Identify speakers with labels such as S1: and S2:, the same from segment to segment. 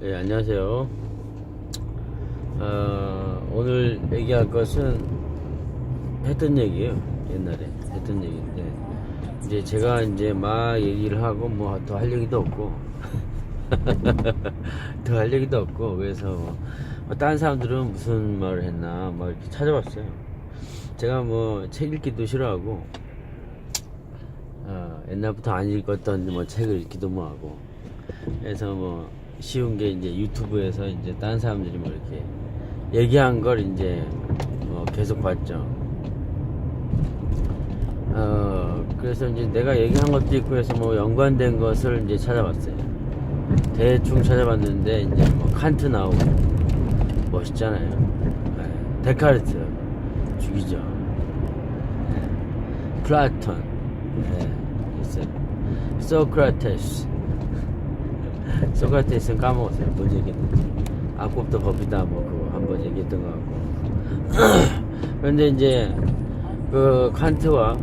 S1: 네, 안녕하세요. 오늘 얘기할 것은 했던 얘기예요. 옛날에 했던 얘기인데, 이제 제가 이제 막 얘기를 하고 뭐 더 할 얘기도 없고, 더 할 얘기도 없고, 그래서 다른 사람들은 무슨 말을 했나 막 이렇게 찾아봤어요. 제가 뭐 책 읽기도 싫어하고, 옛날부터 안 읽었던 뭐 책을 읽기도 뭐하고, 그래서 뭐 쉬운 게 이제 유튜브에서 이제 다른 사람들이 뭐 이렇게 얘기한 걸 이제 계속 봤죠. 그래서 이제 내가 얘기한 것도 있고 해서 뭐 연관된 것을 이제 찾아봤어요. 대충 찾아봤는데 이제 뭐 칸트 나오고 멋있잖아요. 데카르트 죽이죠. 플라톤 있어요. 소크라테스. 소크라테스는 까먹었어요. 뭔 얘기했는지. 악법도 법이다 뭐 그거 한번 얘기했던 것 같고. 그런데 이제 그 칸트와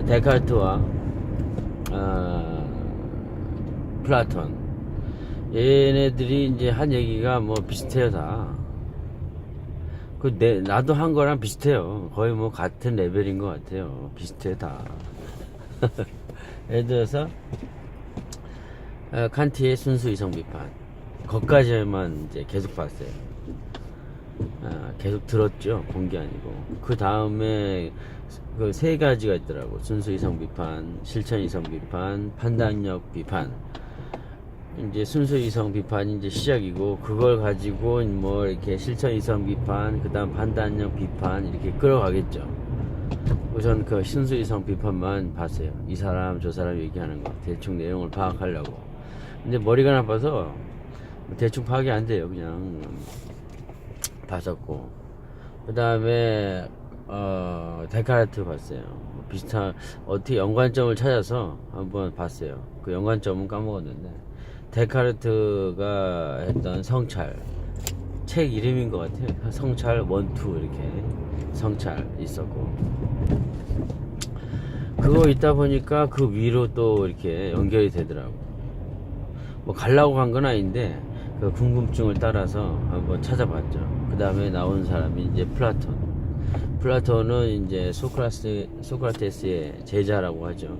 S1: 데카르트와 플라톤 얘네들이 이제 한 얘기가 뭐 비슷해요. 다 나도 한 거랑 비슷해요. 거의 뭐 같은 레벨인 것 같아요. 비슷해 다. 예를 들어서 칸트의 순수 이성 비판 거기까지만 이제 계속 봤어요. 계속 들었죠. 본 게 아니고. 그 다음에 그 세 가지가 있더라고. 순수 이성 비판, 실천 이성 비판, 판단력 비판. 이제 순수 이성 비판이 이제 시작이고, 그걸 가지고 뭐 이렇게 실천 이성 비판, 그 다음 판단력 비판 이렇게 끌어가겠죠. 우선 그 순수 이성 비판만 봤어요. 이 사람 저 사람 얘기하는 거 대충 내용을 파악하려고. 근데 머리가 나빠서 대충 파악이 안 돼요. 그냥 봤었고, 그 다음에 데카르트 봤어요. 비슷한 어떻게 연관점을 찾아서 한번 봤어요. 그 연관점은 까먹었는데, 데카르트가 했던 성찰, 책 이름인 것 같아요. 성찰 1, 2 이렇게 성찰 있었고, 그거 있다 보니까 그 위로 또 이렇게 연결이 되더라고. 뭐 가려고 간 건 아닌데 그 궁금증을 따라서 한번 찾아봤죠. 그 다음에 나온 사람이 이제 플라톤은 이제 소크라테스의 제자라고 하죠.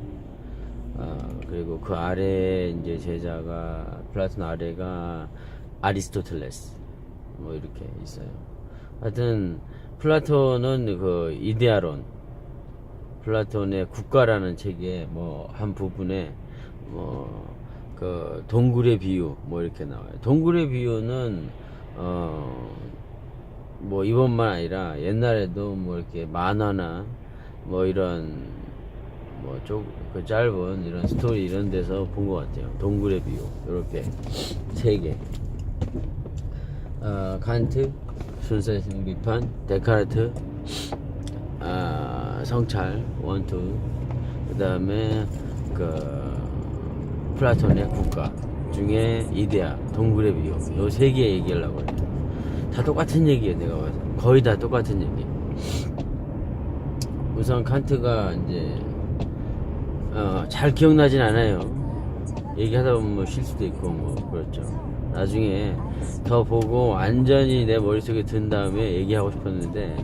S1: 그리고 그 아래 이제 제자가, 플라톤 아래가 아리스토텔레스 뭐 이렇게 있어요. 하여튼 플라톤은 그 이데아론, 플라톤의 국가라는 책의 뭐 한 부분에 뭐 그 동굴의 비유 뭐 이렇게 나와요. 동굴의 비유는 뭐 이번만 아니라 옛날에도 뭐 이렇게 만화나 뭐 이런 뭐 그 짧은 이런 스토리 이런 데서 본 것 같아요. 동굴의 비유 이렇게 세 개. 칸트 순수이성 비판, 데카르트 성찰 1, 2, 그 다음에 그 플라톤의 국가 중에 이데아, 동굴의 비유, 요 세 개 얘기하려고 해요. 다 똑같은 얘기예요. 내가 봐서 거의 다 똑같은 얘기. 우선 칸트가 이제 잘 기억나진 않아요. 얘기하다 보면 뭐 쉴 수도 있고 뭐 그렇죠. 나중에 더 보고 완전히 내 머릿속에 든 다음에 얘기하고 싶었는데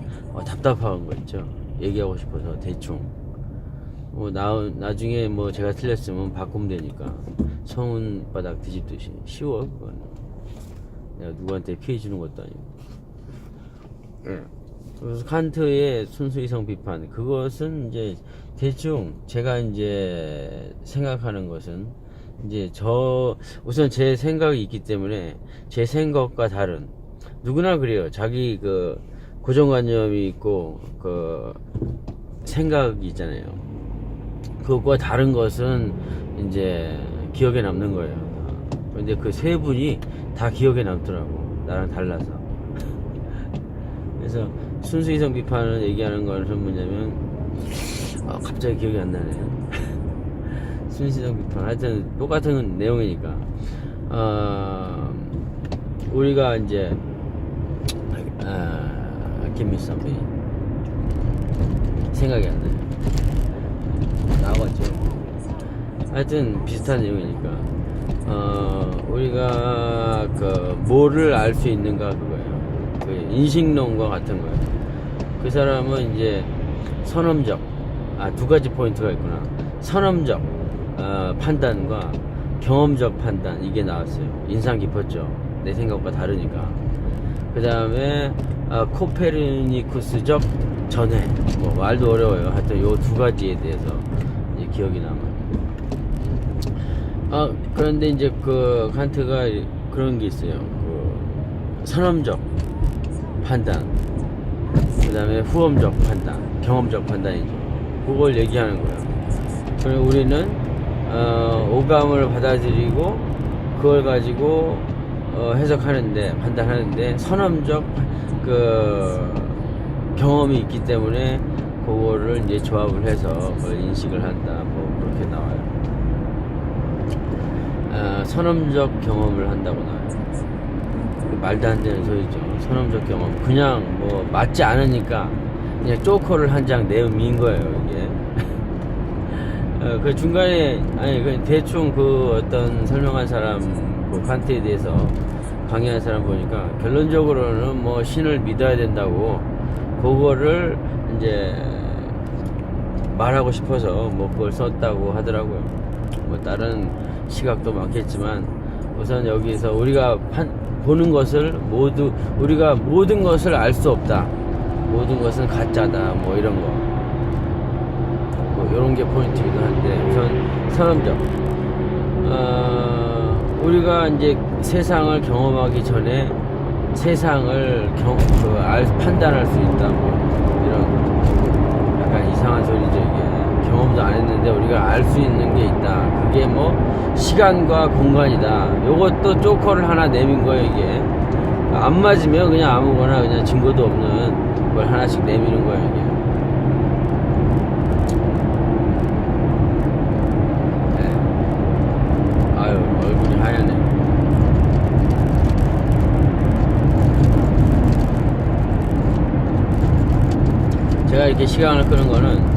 S1: 답답한 거 있죠. 얘기하고 싶어서 대충 뭐 나중에 뭐 제가 틀렸으면 바꾸면 되니까. 성운바닥 뒤집듯이 쉬워 그건. 내가 누구한테 피해 주는 것도 아니고. 그래서 칸트의 순수 이성 비판, 그것은 이제 대충 제가 이제 생각하는 것은 이제 우선 제 생각이 있기 때문에 제 생각과 다른, 누구나 그래요. 자기 그 고정관념이 있고 그 생각이 있잖아요. 그것과 다른 것은 이제 기억에 남는 거예요. 근데 그 세 분이 다 기억에 남더라고. 나랑 달라서. 그래서 순수 이성 비판을 얘기하는 것은 뭐냐면 갑자기 기억이 안 나네요. 순수 이성 비판 하여튼 똑같은 내용이니까 우리가 이제 김미스 선배 생각이 안 나요. 나왔죠. 하여튼 비슷한 내용이니까 우리가 뭐를 알 수 있는가 그거예요. 그 인식론과 같은 거예요. 그 사람은 이제 선험적, 두 가지 포인트가 있구나. 선험적 판단과 경험적 판단, 이게 나왔어요. 인상 깊었죠. 내 생각과 다르니까. 그 다음에 코페르니쿠스적 전회, 뭐 말도 어려워요. 하여튼 요 두 가지에 대해서 이제 기억이 남아요. 그런데 이제 그 칸트가 그런 게 있어요. 그 선험적 판단, 그 다음에 후험적 판단, 경험적 판단이죠. 그걸 얘기하는 거예요. 그럼 우리는 오감을 받아들이고 그걸 가지고 해석하는데, 판단하는데, 선험적 그 경험이 있기 때문에 그거를 이제 조합을 해서 그걸 인식을 한다. 뭐 그렇게 나와요. 선험적 경험을 한다고 나와요. 말도 안 되는 소리죠. 선험적 경험. 그냥 뭐 맞지 않으니까 그냥 쪼커를 한 장 내민 거예요, 이게. 그 중간에, 그 대충 그 어떤 설명한 사람, 그 칸트에 대해서 강의한 사람 보니까 결론적으로는 뭐 신을 믿어야 된다고 그거를 이제 말하고 싶어서 뭐 그걸 썼다고 하더라고요. 뭐 다른 시각도 많겠지만 우선 여기서 우리가 보는 것을 우리가 모든 것을 알 수 없다. 모든 것은 가짜다. 뭐 이런 거. 뭐 이런 게 포인트이기도 한데, 우선 선험적. 우리가 이제 세상을 경험하기 전에 세상을 판단할 수 있다. 뭐 이런 약간 이상한 소리죠, 이게. 경험도 안 했는데 우리가 알 수 있는 게 있다. 그게 뭐 시간과 공간이다. 요것도 쪼커를 하나 내민 거예요, 이게. 안 맞으면 그냥 아무거나 그냥 증거도 없는 걸 하나씩 내미는 거예요, 이게. 네. 아유, 얼굴이 하얗네. 제가 이렇게 시간을 끄는 거는,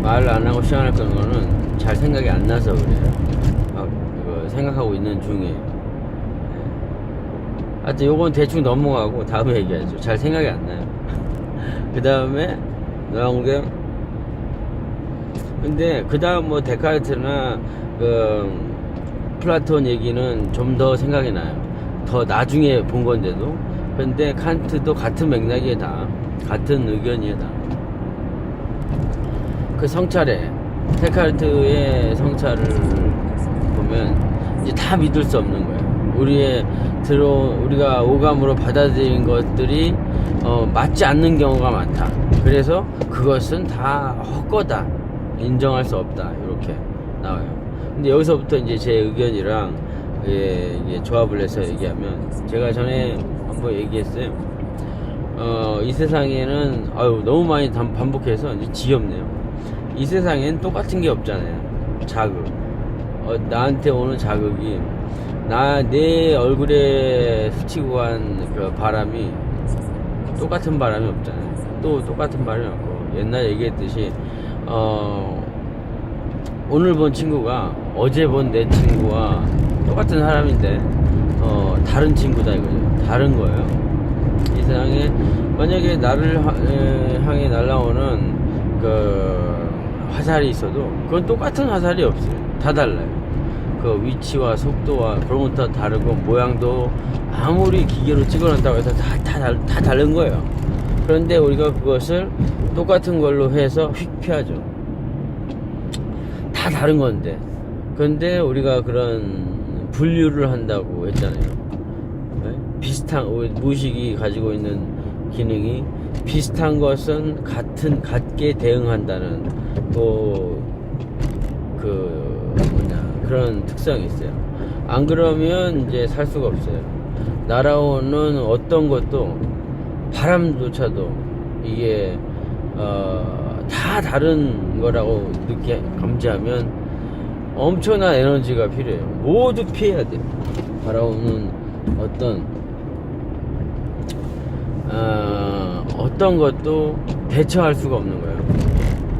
S1: 말을 안 하고 시간을 끄는 거는 잘 생각이 안 나서 그래요. 이거 생각하고 있는 중에. 하여튼 요건 대충 넘어가고 다음에 얘기하죠. 잘 생각이 안 나요. 그 다음에 나온 게, 근데 그 다음 뭐 데카르트나 그 플라톤 얘기는 좀 더 생각이 나요. 더 나중에 본 건데도. 근데 칸트도 같은 맥락이에요, 다. 같은 의견이에요, 다. 그 성찰에, 데카르트의 성찰을 보면 이제 다 믿을 수 없는 거예요. 우리가 오감으로 받아들인 것들이 맞지 않는 경우가 많다. 그래서 그것은 다 헛거다. 인정할 수 없다. 이렇게 나와요. 근데 여기서부터 이제 제 의견이랑 이게 조합을 해서 얘기하면, 제가 전에 한번 얘기했어요. 이 세상에는 너무 많이 반복해서 이제 지겹네요. 이 세상엔 똑같은 게 없잖아요. 자극, 나한테 오는 자극이 내 얼굴에 스치고 간 그 바람이 똑같은 바람이 없잖아요. 또 똑같은 바람이 없고, 옛날에 얘기했듯이 오늘 본 친구가 어제 본 내 친구와 똑같은 사람인데 다른 친구다 이거죠. 다른 거예요. 이 세상에 만약에 나를 향해 날아오는 그 화살이 있어도 그건 똑같은 화살이 없어요. 다 달라요. 그 위치와 속도와 그런 것도 다 다르고, 모양도 아무리 기계로 찍어놨다고 해서 다 다른 거예요. 그런데 우리가 그것을 똑같은 걸로 해서 휙 피하죠. 다 다른 건데. 그런데 우리가 그런 분류를 한다고 했잖아요. 네? 비슷한, 무의식이 가지고 있는 기능이 비슷한 것은 같게 대응한다는 그런 특성이 있어요. 안 그러면 이제 살 수가 없어요. 날아오는 어떤 것도, 바람조차도 이게 다 다른 거라고 감지하면 엄청난 에너지가 필요해요. 모두 피해야 돼요. 바라오는 어떤 것도 대처할 수가 없는 거예요.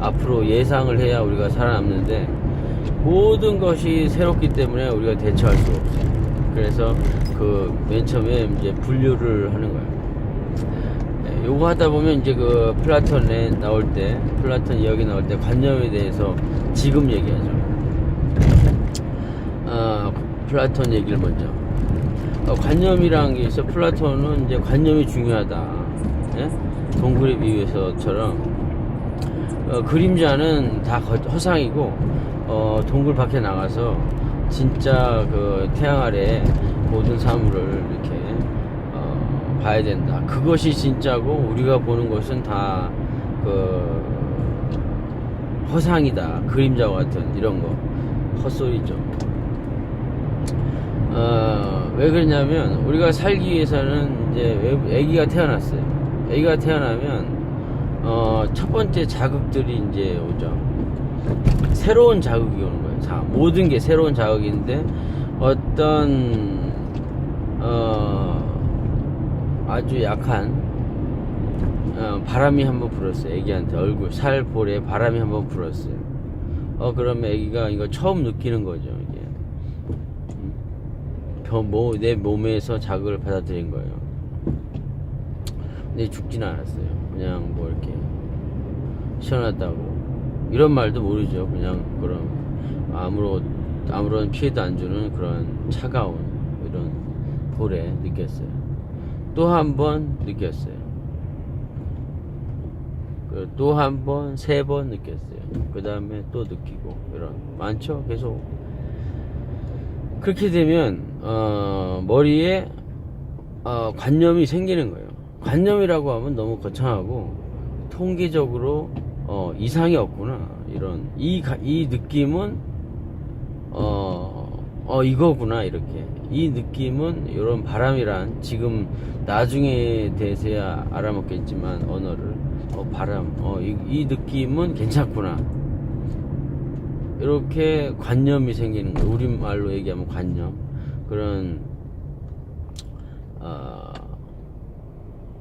S1: 앞으로 예상을 해야 우리가 살아남는데, 모든 것이 새롭기 때문에 우리가 대처할 수가 없어요. 그래서 그 맨 처음에 이제 분류를 하는 거예요. 요거 하다 보면 이제 그 플라톤에 나올 때, 플라톤 이야기 나올 때 관념에 대해서 지금 얘기하죠. 플라톤 얘기를 먼저. 관념이라는 게 있어. 플라톤은 이제 관념이 중요하다. 예? 동굴에 비유해서처럼 그림자는 다 허상이고 동굴 밖에 나가서 진짜 그 태양 아래 모든 사물을 이렇게 봐야 된다. 그것이 진짜고 우리가 보는 것은 다 그 허상이다. 그림자와 같은 이런 거 헛소리죠. 왜 그러냐면 우리가 살기 위해서는 이제 아기가 태어났어요. 아기가 태어나면 첫 번째 자극들이 이제 오죠. 새로운 자극이 오는 거예요. 자, 모든 게 새로운 자극인데 어떤 아주 약한 바람이 한번 불었어요. 애기한테 얼굴 살볼에 바람이 한번 불었어요. 그러면 애기가 이거 처음 느끼는 거죠. 이게 내 몸에서 자극을 받아들인 거예요. 근데 죽지는 않았어요. 그냥 뭐 이렇게 시원하다고 이런 말도 모르죠. 그냥 그런 아무런 피해도 안 주는 그런 차가운 이런 볼에 느꼈어요. 또 한 번 느꼈어요. 또 한 번, 3번 느꼈어요. 그 다음에 또 느끼고 이런 많죠. 계속 그렇게 되면 머리에 관념이 생기는 거예요. 관념이라고 하면 너무 거창하고 통계적으로 이상이 없구나 이런 이 느낌은 이거구나 이렇게 이 느낌은 이런 바람이란 지금 나중에 대해서야 알아먹겠지만 언어를 바람 이 느낌은 괜찮구나 이렇게 관념이 생기는 거예요. 우리말로 얘기하면 관념 그런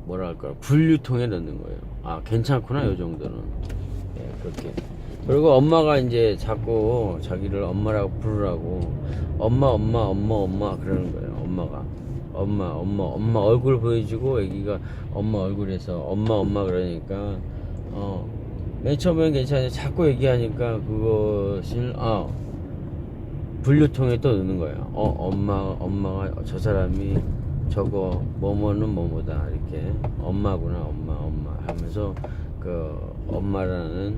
S1: 뭐랄까 분류통에 넣는 거예요. 괜찮구나 요 정도는. 그렇게. 그리고 엄마가 이제 자꾸 자기를 엄마라고 부르라고 엄마 그러는 거예요. 엄마 얼굴 보여주고 애기가 엄마 얼굴에서 엄마 그러니까 맨 처음엔 괜찮은데 자꾸 얘기하니까 그것을 분류통에 또 넣는 거예요. 엄마가 저 사람이 저거 뭐뭐는 뭐뭐다 이렇게 엄마구나 엄마 하면서 그 엄마라는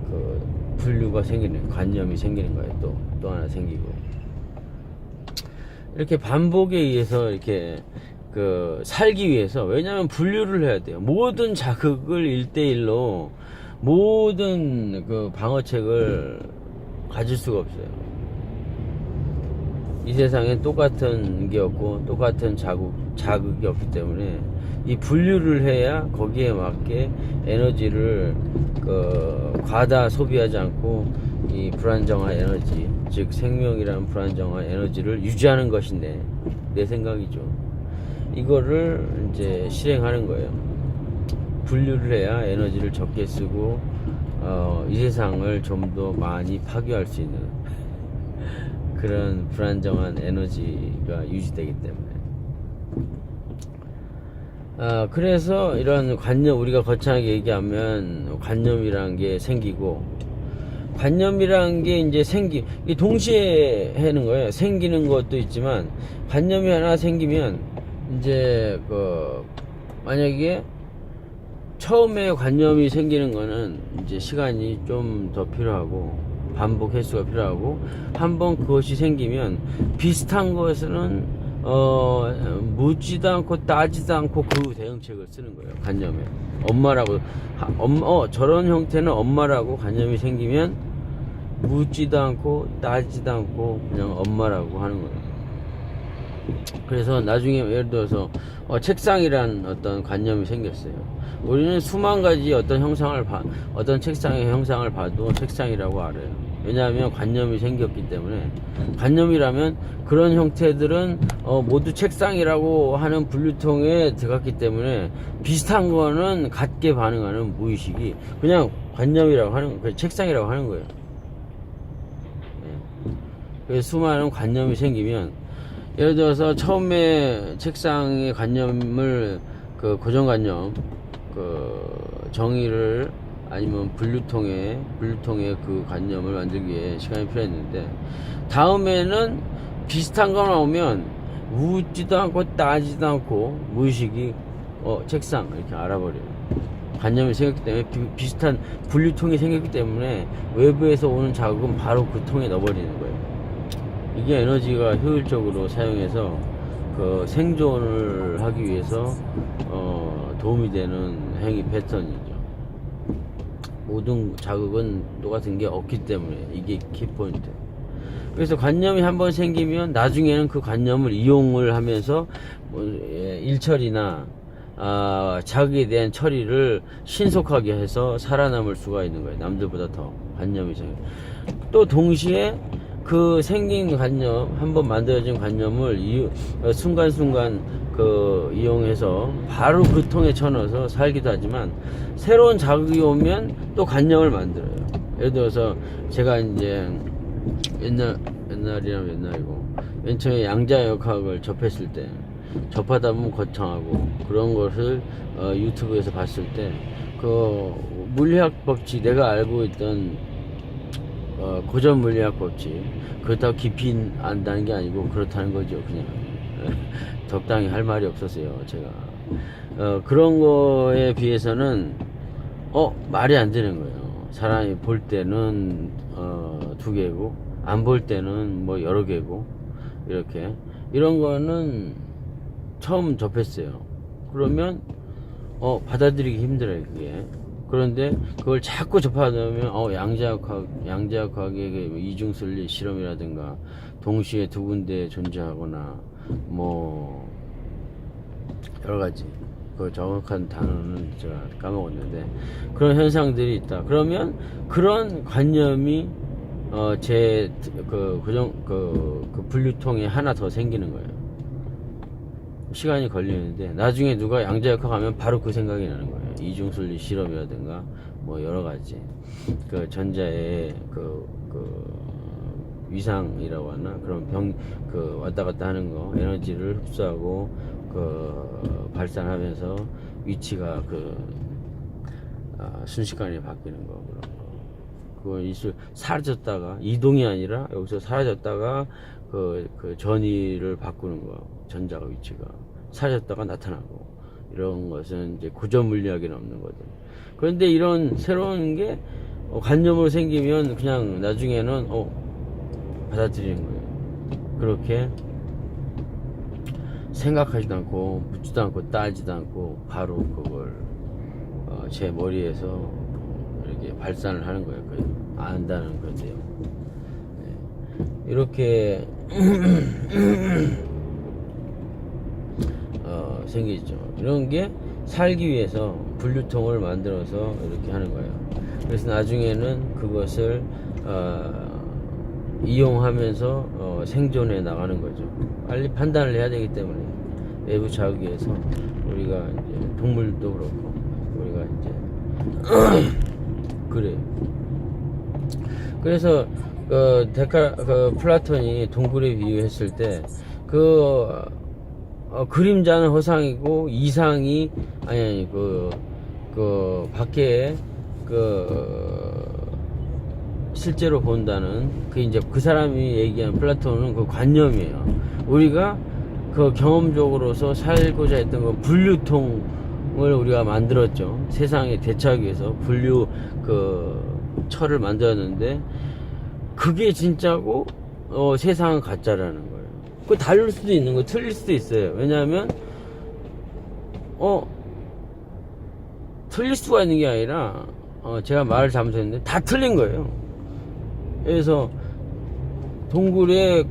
S1: 그 분류가 생기는 관념이 생기는 거예요. 또 하나 생기고 이렇게 반복에 의해서 이렇게 그 살기 위해서 왜냐하면 분류를 해야 돼요. 모든 자극을 1대1로 모든 그 방어책을 가질 수가 없어요. 이 세상엔 똑같은 게 없고 똑같은 자극이 없기 때문에 이 분류를 해야 거기에 맞게 에너지를 과다 소비하지 않고 이 불안정한 에너지 즉 생명이라는 불안정한 에너지를 유지하는 것인데 내 생각이죠. 이거를 이제 실행하는 거예요. 분류를 해야 에너지를 적게 쓰고 이 세상을 좀 더 많이 파괴할 수 있는 그런 불안정한 에너지가 유지되기 때문에 그래서 이런 관념 우리가 거창하게 얘기하면 관념이라는 게 생기고 관념이라는 게 이제 동시에 하는 거예요. 생기는 것도 있지만 관념이 하나 생기면 이제 만약에 처음에 관념이 생기는 거는 이제 시간이 좀 더 필요하고 반복 횟수가 필요하고 한번 그것이 생기면 비슷한 것은 묻지도 않고 따지도 않고 그 대응책을 쓰는 거예요. 관념에 엄마라고 저런 형태는 엄마라고 관념이 생기면 묻지도 않고 따지도 않고 그냥 엄마라고 하는 거예요. 그래서 나중에 예를 들어서 책상이란 어떤 관념이 생겼어요. 우리는 수만 가지 어떤 책상의 형상을 봐도 책상이라고 알아요. 왜냐하면 관념이 생겼기 때문에 관념이라면 그런 형태들은 모두 책상이라고 하는 분류통에 들어갔기 때문에 비슷한 거는 같게 반응하는 무의식이 그냥 관념이라고 하는 책상이라고 하는 거예요. 그래서 수많은 관념이 생기면, 예를 들어서 처음에 책상에 관념을 그 고정관념, 그 정의를 아니면 분류통에 그 관념을 만들기 위해 시간이 필요했는데, 다음에는 비슷한 거 나오면 묻지도 않고 따지도 않고 무의식이 책상 이렇게 알아버려요. 관념이 생겼기 때문에, 비슷한 분류통이 생겼기 때문에 외부에서 오는 자극은 바로 그 통에 넣어버리는 거예요. 이게 에너지가 효율적으로 사용해서 그 생존을 하기 위해서 도움이 되는 행위 패턴이죠. 모든 자극은 똑같은 게 없기 때문에 이게 키포인트. 그래서 관념이 한번 생기면 나중에는 그 관념을 이용을 하면서 일처리나 자극에 대한 처리를 신속하게 해서 살아남을 수가 있는 거예요. 남들보다 더 관념이 생겨요. 또 동시에 그 생긴 관념, 한번 만들어진 관념을 순간순간 이용해서 바로 그 통에 쳐넣어서 살기도 하지만, 새로운 자극이 오면 또 관념을 만들어요. 예를 들어서 제가 이제 옛날이라면 옛날이고, 맨 처음에 양자역학을 접했을 때, 접하다 보면 거창하고 그런 것을 유튜브에서 봤을 때, 그 물리학 법칙, 내가 알고 있던 고전 물리학 법칙, 그렇다고 깊이 안다는 게 아니고 그렇다는 거죠. 그냥 적당히 할 말이 없었어요, 제가. 그런 거에 비해서는 말이 안 되는 거예요. 사람이 볼 때는 두 개고, 안 볼 때는 뭐 여러 개고, 이렇게. 이런 거는 처음 접했어요. 그러면 받아들이기 힘들어요, 그게. 그런데 그걸 자꾸 접하다 보면 양자역학의 이중설리 실험이라든가, 동시에 두 군데 존재하거나, 뭐 여러 가지, 그 정확한 단어는 제가 까먹었는데, 그런 현상들이 있다. 그러면 그런 관념이 제 분류통에 하나 더 생기는 거예요. 시간이 걸리는데, 나중에 누가 양자역학 하면 바로 그 생각이 나는 거예요. 이중설리 실험이라든가 뭐 여러 가지, 그 전자의 위상이라고 하나, 그런 왔다 갔다 하는 거, 에너지를 흡수하고 발산하면서 위치가 순식간에 바뀌는 거, 그런 거. 그건 사라졌다가, 이동이 아니라 여기서 사라졌다가 그 전위를 바꾸는 거, 전자가 위치가 사라졌다가 나타나고, 이런 것은 이제 고전 물리학에는 없는 거죠. 그런데 이런 새로운 게 관념으로 생기면 그냥 나중에는 받아들이는 거예요. 그렇게 생각하지도 않고 묻지도 않고 따지도 않고 바로 그걸 제 머리에서 이렇게 발산을 하는 거예요. 안다는 건데요. 네. 이렇게 생기죠. 이런 게 살기 위해서 분류통을 만들어서 이렇게 하는 거예요. 그래서 나중에는 그것을 이용하면서 생존해 나가는 거죠. 빨리 판단을 해야 되기 때문에, 외부 자극에서 우리가 이제 동물도 그렇고 우리가 이제 그래요. 그래서 플라톤이 동굴에 비유했을 때 그림자는 허상이고 이상이 밖에 실제로 본다는 이제 그 사람이 얘기한 플라톤은 그 관념이에요. 우리가 경험적으로서 살고자 했던 그 분류통을 우리가 만들었죠. 세상에 대처하기 위해서 철을 만들었는데, 그게 진짜고 세상은 가짜라는 거예요. 그 다를 수도 있는 거, 틀릴 수도 있어요. 왜냐하면 틀릴 수가 있는 게 아니라 제가 말을 잘못했는데 다 틀린 거예요. 그래서 동굴의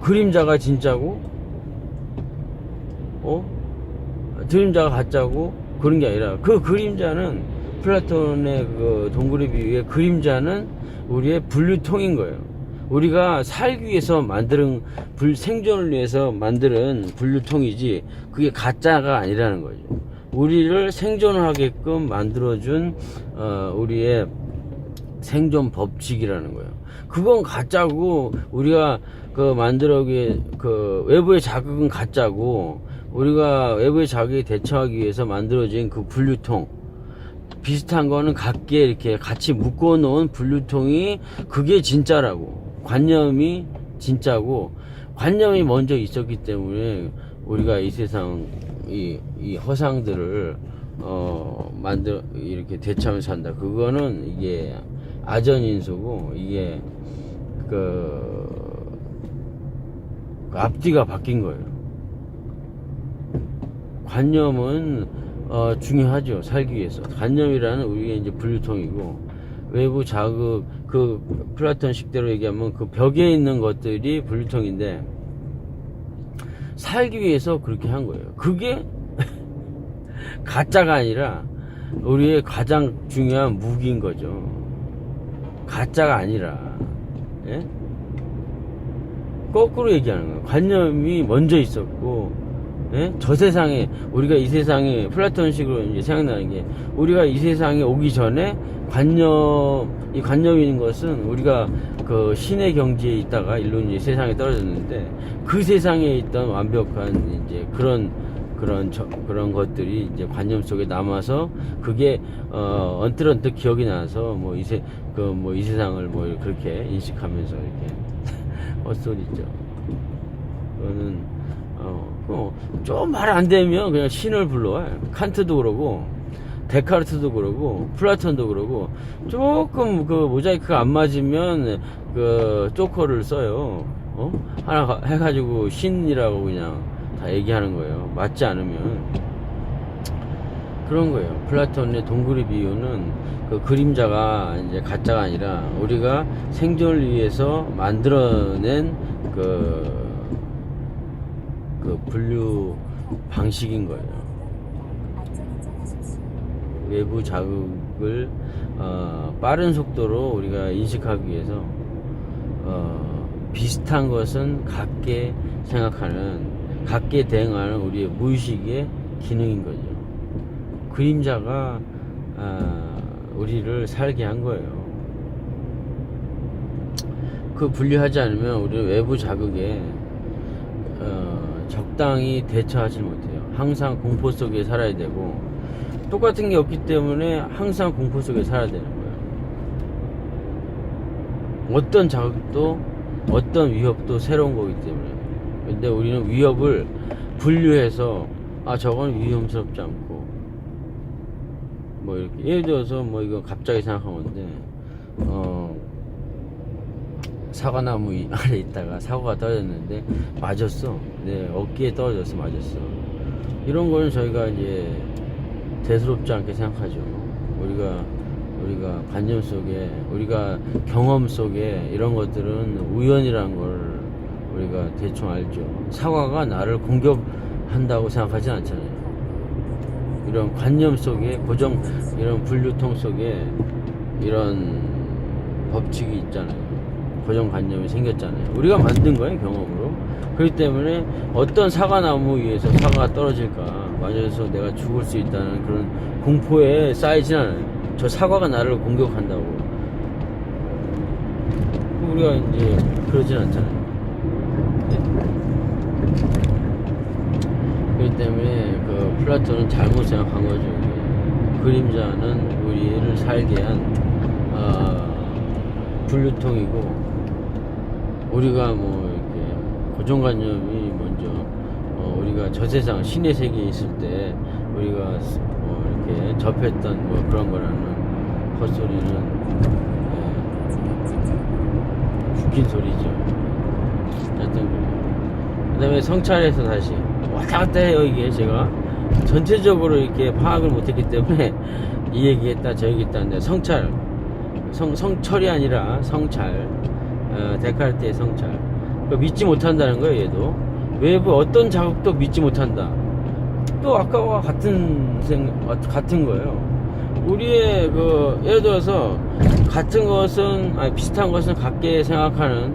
S1: 그림자가 진짜고 그림자가 가짜고 그런 게 아니라, 그 그림자는 플라톤의 동굴에 비유해 그림자는 우리의 분류통인 거예요. 우리가 살기 위해서 생존을 위해서 만드는 분류통이지, 그게 가짜가 아니라는 거죠. 우리를 생존하게끔 만들어준 우리의 생존 법칙이라는 거예요. 그건 가짜고, 우리가 그 만들어기, 그 외부의 자극은 가짜고, 우리가 외부의 자극에 대처하기 위해서 만들어진 그 분류통, 비슷한 거는 각게 이렇게 같이 묶어 놓은 분류통이 그게 진짜라고. 관념이 진짜고, 관념이 먼저 있었기 때문에 우리가 이 세상 이 허상들을 이렇게 대처하면서 산다. 그거는 이게 아전인수고, 이게 그 앞뒤가 바뀐 거예요. 관념은 중요하죠. 살기 위해서. 관념이라는 우리의 이제 분류통이고, 외부 자극, 그 플라톤식대로 얘기하면 그 벽에 있는 것들이 분류통인데, 살기 위해서 그렇게 한 거예요. 그게 가짜가 아니라 우리의 가장 중요한 무기인 거죠. 가짜가 아니라, 예? 거꾸로 얘기하는 거예요. 관념이 먼저 있었고, 예? 저 세상에, 우리가 이 세상에 플라톤식으로 이제 생각나는 게, 우리가 이 세상에 오기 전에 이 관념인 것은 우리가 그 신의 경지에 있다가 일로 이제 세상에 떨어졌는데, 그 세상에 있던 완벽한 이제 그런 것들이 이제 관념 속에 남아서, 그게 언뜻 기억이 나서 이 세상을 그렇게 인식하면서 이렇게 헛소리죠. 그거는 좀 말 안 되면 그냥 신을 불러와요. 칸트도 그러고, 데카르트도 그러고, 플라톤도 그러고, 조금 그 모자이크가 안 맞으면 그 조커를 써요. 하나 해가지고 신이라고 그냥 다 얘기하는 거예요. 맞지 않으면. 그런 거예요. 플라톤의 동굴의 비유는 그 그림자가 이제 가짜가 아니라 우리가 생존을 위해서 만들어낸 그 분류 방식인 거예요. 외부 자극을 빠른 속도로 우리가 인식하기 위해서 비슷한 것은 같게 생각하는, 같게 대응하는 우리의 무의식의 기능인 거죠. 그림자가 우리를 살게 한 거예요. 그 분류하지 않으면 우리는 외부 자극에 적당히 대처하지 못해요. 항상 공포 속에 살아야 되고, 똑같은 게 없기 때문에 항상 공포 속에 살아야 되는 거예요. 어떤 자극도 어떤 위협도 새로운 거기 때문에. 근데 우리는 위협을 분류해서 저건 위험스럽지 않고, 이렇게 예를 들어서 이거 갑자기 생각한 건데, 사과나무 아래 있다가 사과가 떨어졌는데 맞았어. 네, 어깨에 떨어져서 맞았어. 이런 거는 저희가 이제 대수롭지 않게 생각하죠. 우리가 관념 속에, 우리가 경험 속에 이런 것들은 우연이라는 걸 우리가 대충 알죠. 사과가 나를 공격한다고 생각하진 않잖아요. 이런 관념 속에, 이런 분류통 속에 이런 법칙이 있잖아요. 고정관념이 생겼잖아요. 우리가 만든 거예요, 경험으로. 그렇기 때문에 어떤 사과나무 위에서 사과가 떨어질까, 맞아서 내가 죽을 수 있다는 그런 공포에 쌓이진 않아요. 저 사과가 나를 공격한다고. 우리가 이제 그러진 않잖아요. 그렇기 때문에 그 플라톤은 잘못 생각한 거죠. 그림자는 우리를 살게 한 분류통이고, 우리가 이렇게 고정관념이 먼저 우리가 저 세상 신의 세계에 있을 때 우리가 이렇게 접했던 그런 거라는 헛소리는 웃긴 소리죠. 하여튼 그 다음에 성찰에서 다시 왔다 갔다 해요. 이게 제가 전체적으로 이렇게 파악을 못했기 때문에 이 얘기했다 저 얘기했다는데, 성철이 아니라 성찰, 데카르트의 성찰. 믿지 못한다는 거예요. 얘도 외부 어떤 자극도 믿지 못한다. 또 아까와 같은 거예요. 우리의 예를 들어서 비슷한 것은 같게 생각하는,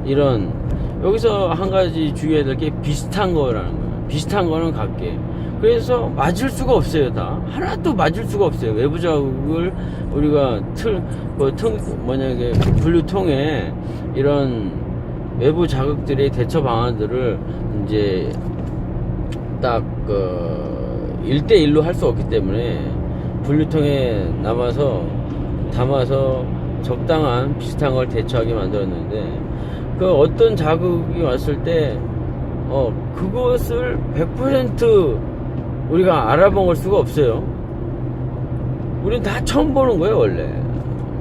S1: 이런, 여기서 한 가지 주의해야 될 게 비슷한 거라는 거예요. 비슷한 거는 같게, 그래서 맞을 수가 없어요. 다 하나도 맞을 수가 없어요. 외부 자극을 우리가 이게 분류통에 이런 외부 자극들의 대처 방안들을 이제 딱 1대1로 할 수 없기 때문에 분류통에 담아서 적당한 비슷한 걸 대처하게 만들었는데, 그 어떤 자극이 왔을 때 그것을 100% 우리가 알아볼 수가 없어요. 우린 다 처음 보는 거예요. 원래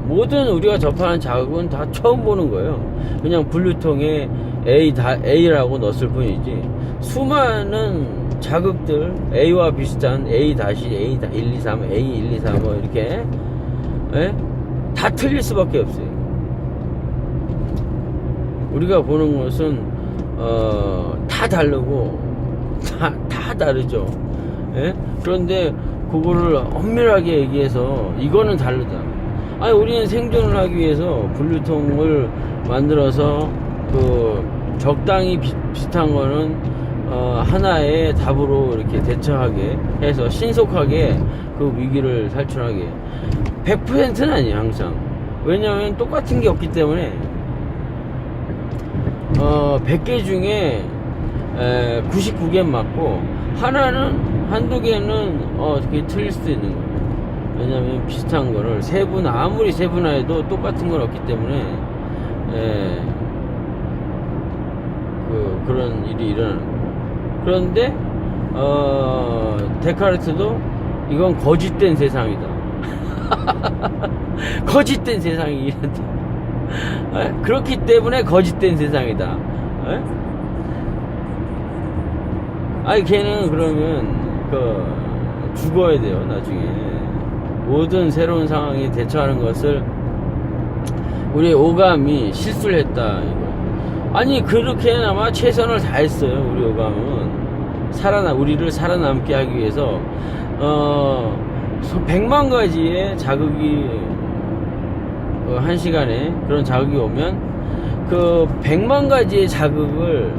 S1: 모든 우리가 접하는 자극은 다 처음 보는 거예요. 그냥 분류통에 A라고 넣었을 뿐이지, 수많은 자극들 A와 비슷한 A-A123 A123 뭐 이렇게 다 틀릴 수밖에 없어요. 우리가 보는 것은 다 다르고 다 다르죠. 그런데 그거를 엄밀하게 얘기해서 이거는 다르다. 아니, 우리는 생존을 하기 위해서 분류통을 만들어서 적당히 비슷한 거는 하나의 답으로 이렇게 대처하게 해서 신속하게 그 위기를 탈출하게. 100%는 아니에요, 항상. 왜냐하면 똑같은 게 없기 때문에 100개 중에 99개 맞고 한두 개는 어떻게 틀릴 수도 있는 거예요. 왜냐하면 비슷한 거를 아무리 세분화해도 똑같은 건 없기 때문에 그런 일이 일어나는 거예요. 그런데 데카르트도 이건 거짓된 세상이다. 거짓된 세상이 그렇기 때문에 거짓된 세상이다. 아니, 걔는 그러면 죽어야 돼요. 나중에 모든 새로운 상황에 대처하는 것을 우리 오감이 실수를 했다, 이거. 아니, 그렇게나마 최선을 다했어요. 우리 오감은 우리를 살아남게 하기 위해서 100만 가지의 자극이 한 시간에 그런 자극이 오면 그 100만 가지의 자극을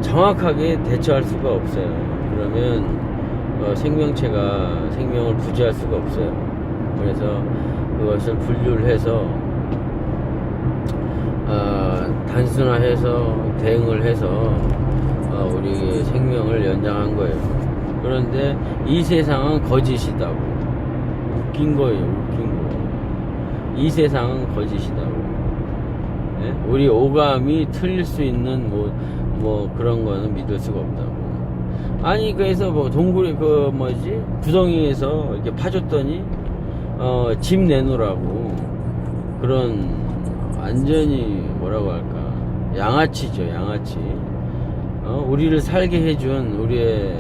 S1: 정확하게 대처할 수가 없어요. 그러면 생명체가 생명을 부지할 수가 없어요. 그래서 그것을 분류를 해서 단순화해서 대응을 해서 우리 생명을 연장한 거예요. 그런데 이 세상은 거짓이다고. 웃긴 거예요. 웃긴 거. 이 세상은 거짓이다고. 우리 오감이 틀릴 수 있는 뭐 그런 거는 믿을 수가 없다고. 아니, 그래서 동굴에 구덩이에서 이렇게 파줬더니 집 내놓으라고. 그런 완전히 뭐라고 할까, 양아치죠, 양아치. 우리를 살게 해준 우리의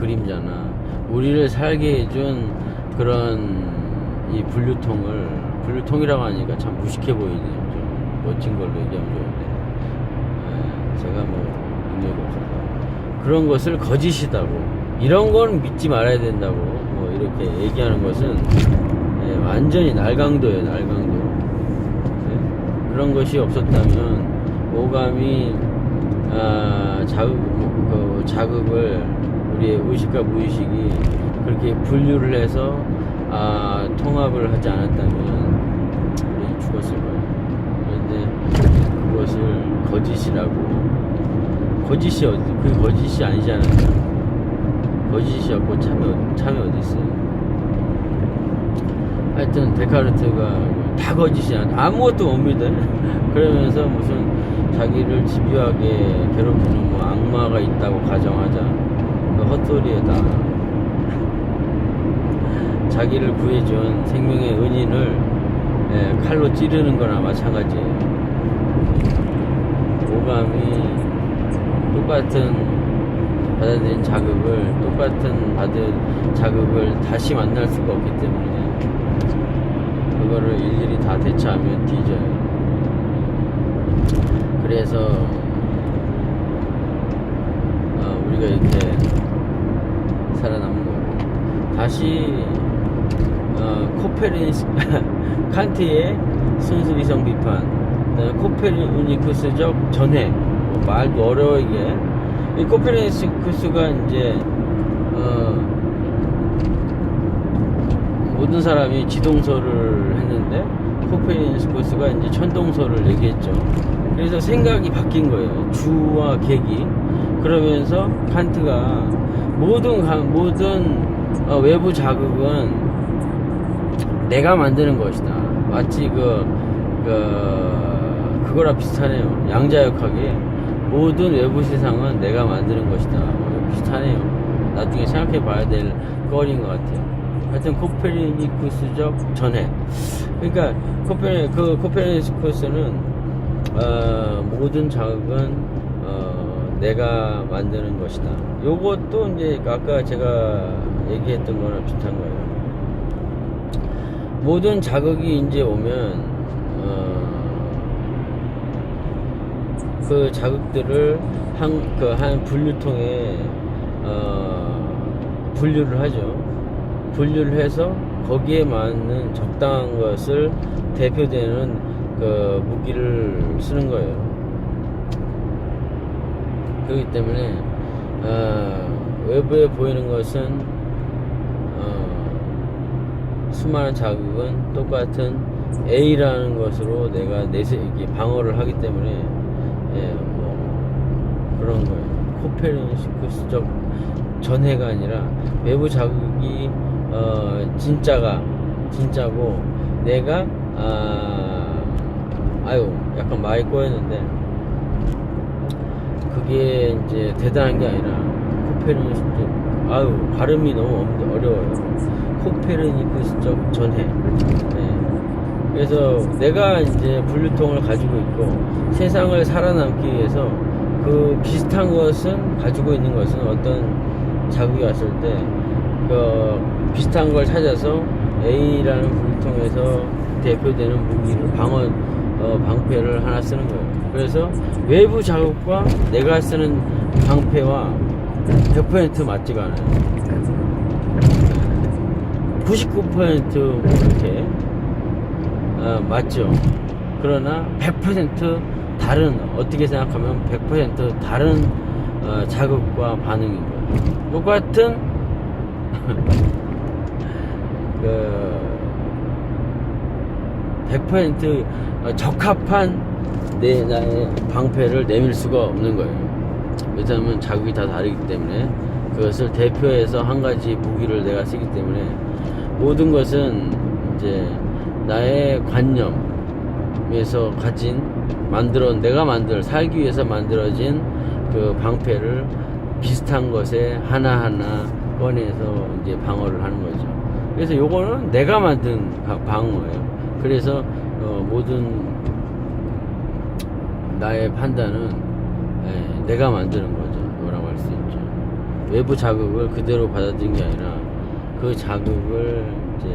S1: 그림자나 우리를 살게 해준 그런 이 분류통이라고 하니까 참 무식해 보이네요. 좀 멋진 걸로 얘기하면 좋은데, 제가 능력이 없어서 그런 것을 거짓이다고, 이런 건 믿지 말아야 된다고 이렇게 얘기하는 것은 완전히 날강도예요, 날강도. 그런 것이 없었다면 오감이 자극을 우리의 의식과 무의식이 그렇게 분류를 해서 통합을 하지 않았다면 우리 죽었을 거예요. 그런데 그것을 거짓이라고. 거짓이 그 거짓이 아니잖아요. 거짓이 없고 참이 어디 있어요. 하여튼 데카르트가 다 거짓이야, 아무것도 못 믿어요. 그러면서 무슨 자기를 집요하게 괴롭히는 악마가 있다고 가정하자. 헛소리에다. 자기를 구해준 생명의 은인을 칼로 찌르는 거나 마찬가지예요. 오감이 똑같은 받아들인 자극을 다시 만날 수가 없기 때문에 그거를 일일이 다 대처하면 뒤져요. 그래서 우리가 이렇게 살아남는 거고, 다시 칸트의 순수이성 비판, 코페르니쿠스적 전해, 말도 어려워 이게. 이 코페르니쿠스가 이제 모든 사람이 지동설을 했는데 코페르니쿠스가 이제 천동설을 얘기했죠. 그래서 생각이 바뀐 거예요. 주와 객이. 그러면서 칸트가 모든 외부 자극은 내가 만드는 것이다. 마치 그거랑 비슷하네요. 양자역학에 모든 외부 세상은 내가 만드는 것이다. 비슷하네요. 나중에 생각해 봐야 될 거리인 것 같아요. 하여튼 코페르니쿠스적 전해. 그러니까 코페르니쿠스는 모든 자극은 내가 만드는 것이다. 요것도 이제 아까 제가 얘기했던 거랑 비슷한 거예요. 모든 자극이 이제 오면 그 자극들을 한 분류통에 분류를 하죠. 분류를 해서 거기에 맞는 적당한 것을 대표되는 그 무기를 쓰는 거예요. 그렇기 때문에 외부에 보이는 것은 수많은 자극은 똑같은 A라는 것으로 내가 이게 방어를 하기 때문에 그런 거예요. 코페르니쿠스적 전해가 아니라 외부 자극이 진짜고 내가 약간 말이 꼬였는데 그게 이제 대단한 게 아니라 코페르니쿠스적 발음이 너무 어려워요. 코페르니쿠스적 전해. 네. 그래서 내가 이제 분류통을 가지고 있고 세상을 살아남기 위해서 그 비슷한 것은 가지고 있는 것은 어떤 자극이 왔을 때 그 비슷한 걸 찾아서 A라는 분류통에서 대표되는 무기를 방패를 하나 쓰는 거예요. 그래서 외부 자극과 내가 쓰는 방패와 100% 맞지가 않아요. 99% 이렇게 맞죠. 그러나 100% 다른, 어떻게 생각하면 100% 다른 자극과 반응인 거예요. 똑같은 100% 적합한 나의 방패를 내밀 수가 없는 거예요. 왜냐하면 자극이 다 다르기 때문에 그것을 대표해서 한 가지 무기를 내가 쓰기 때문에 모든 것은 이제 나의 관념에서 내가 살기 위해서 만들어진 그 방패를 비슷한 것에 하나하나 꺼내서 이제 방어를 하는 거죠. 그래서 요거는 내가 만든 방어예요. 그래서 모든 나의 판단은 내가 만드는 거죠. 뭐라고 할 수 있죠. 외부 자극을 그대로 받아들인 게 아니라 그 자극을 이제